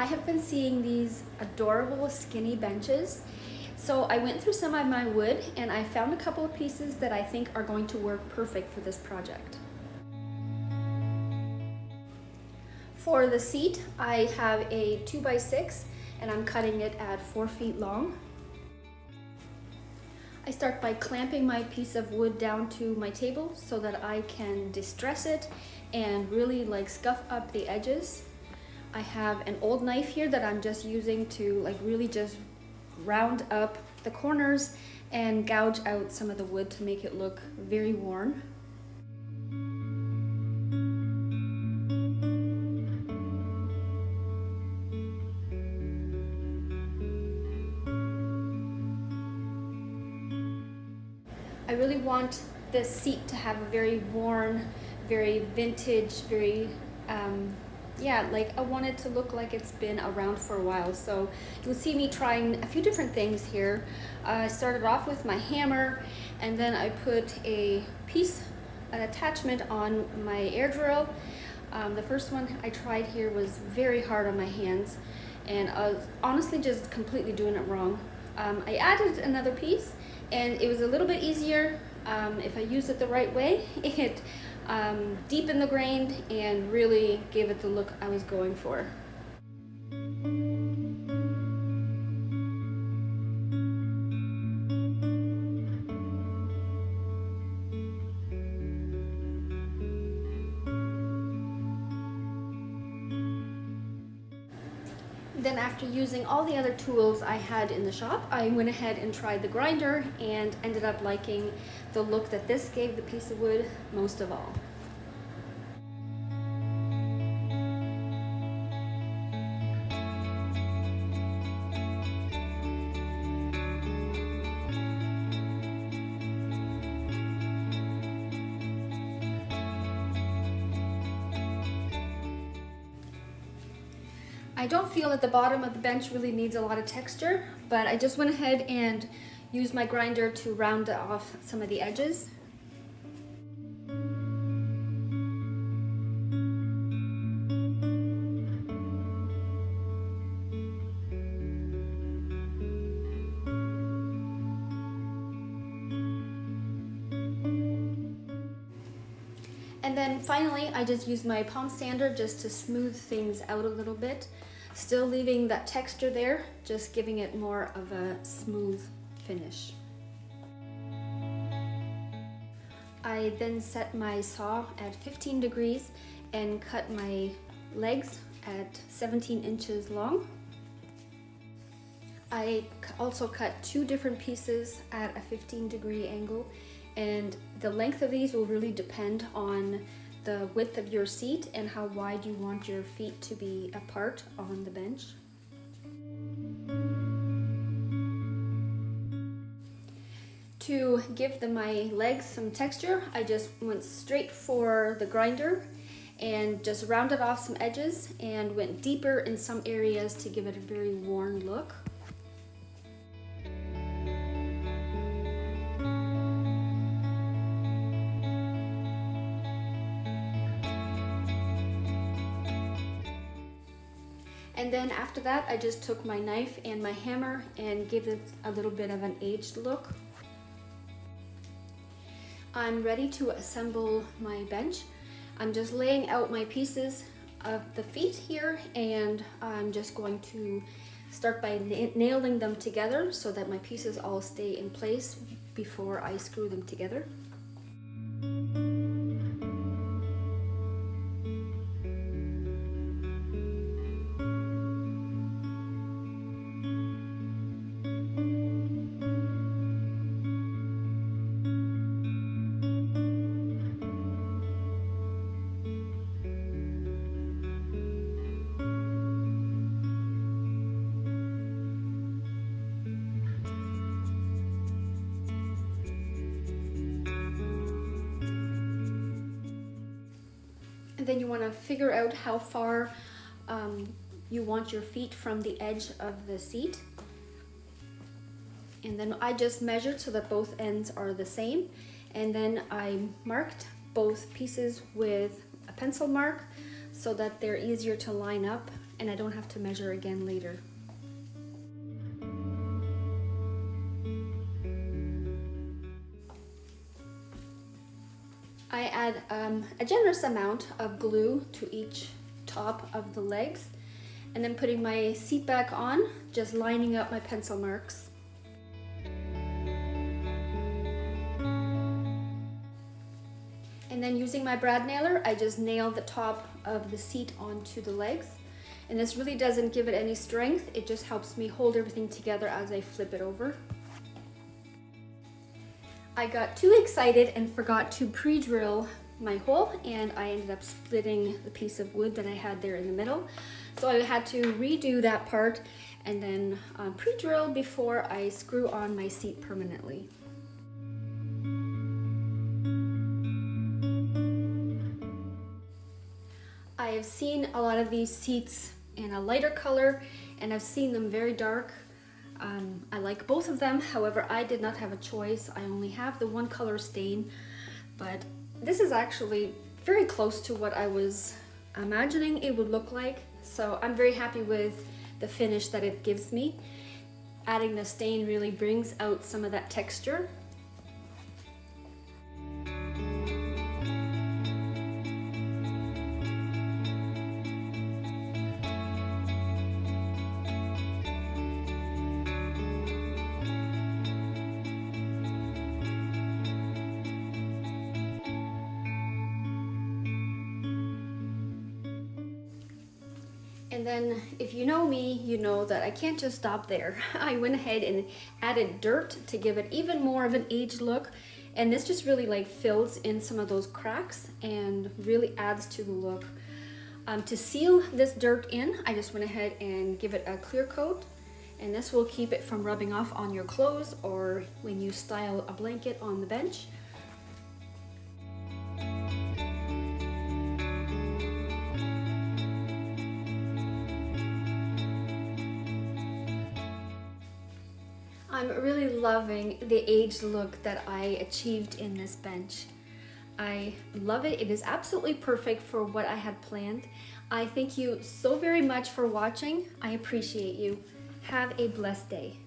I have been seeing these adorable skinny benches. So I went through some of my wood and I found a couple of pieces that I think are going to work perfect for this project. For the seat, I have a 2x6 and I'm cutting it at 4 feet long. I start by clamping my piece of wood down to my table so that I can distress it and really scuff up the edges. I have an old knife here that I'm just using to really just round up the corners and gouge out some of the wood to make it look very worn. I really want this seat to have a very worn, very vintage, very I want it to look like it's been around for a while. So you'll see me trying a few different things here. I started off with my hammer, and then I put an attachment on my air drill. The first one I tried here was very hard on my hands, and I was honestly just completely doing it wrong. I added another piece, and it was a little bit easier. If I used it the right way, it deepened the grain and really gave it the look I was going for. Then after using all the other tools I had in the shop, I went ahead and tried the grinder and ended up liking the look that this gave the piece of wood most of all. I don't feel that the bottom of the bench really needs a lot of texture, but I just went ahead and used my grinder to round off some of the edges. And then finally, I just used my palm sander just to smooth things out a little bit, still leaving that texture there, just giving it more of a smooth finish. I then set my saw at 15 degrees and cut my legs at 17 inches long. I also cut 2 different pieces at a 15-degree angle, and the length of these will really depend on the width of your seat and how wide you want your feet to be apart on the bench. To give my legs some texture, I just went straight for the grinder and just rounded off some edges and went deeper in some areas to give it a very worn look. And then after that, I just took my knife and my hammer and gave it a little bit of an aged look. I'm ready to assemble my bench. I'm just laying out my pieces of the feet here, and I'm just going to start by nailing them together so that my pieces all stay in place before I screw them together. And then you want to figure out how far you want your feet from the edge of the seat. And then I just measured so that both ends are the same. And then I marked both pieces with a pencil mark so that they're easier to line up and I don't have to measure again later. I add a generous amount of glue to each top of the legs, and then putting my seat back on, just lining up my pencil marks. And then using my brad nailer, I just nail the top of the seat onto the legs. And this really doesn't give it any strength, it just helps me hold everything together as I flip it over. I got too excited and forgot to pre-drill my hole, and I ended up splitting the piece of wood that I had there in the middle. So I had to redo that part and then pre-drill before I screw on my seat permanently. I have seen a lot of these seats in a lighter color, and I've seen them very dark. I like both of them, however I did not have a choice. I only have the one color stain, but this is actually very close to what I was imagining it would look like, so I'm very happy with the finish that it gives me. Adding the stain really brings out some of that texture. And then if you know me, you know that I can't just stop there. I went ahead and added dirt to give it even more of an aged look. And this just really like fills in some of those cracks and really adds to the look. To seal this dirt in, I just went ahead and give it a clear coat. And this will keep it from rubbing off on your clothes or when you style a blanket on the bench. I'm really loving the aged look that I achieved in this bench. I love it. It is absolutely perfect for what I had planned. I thank you so very much for watching. I appreciate you. Have a blessed day.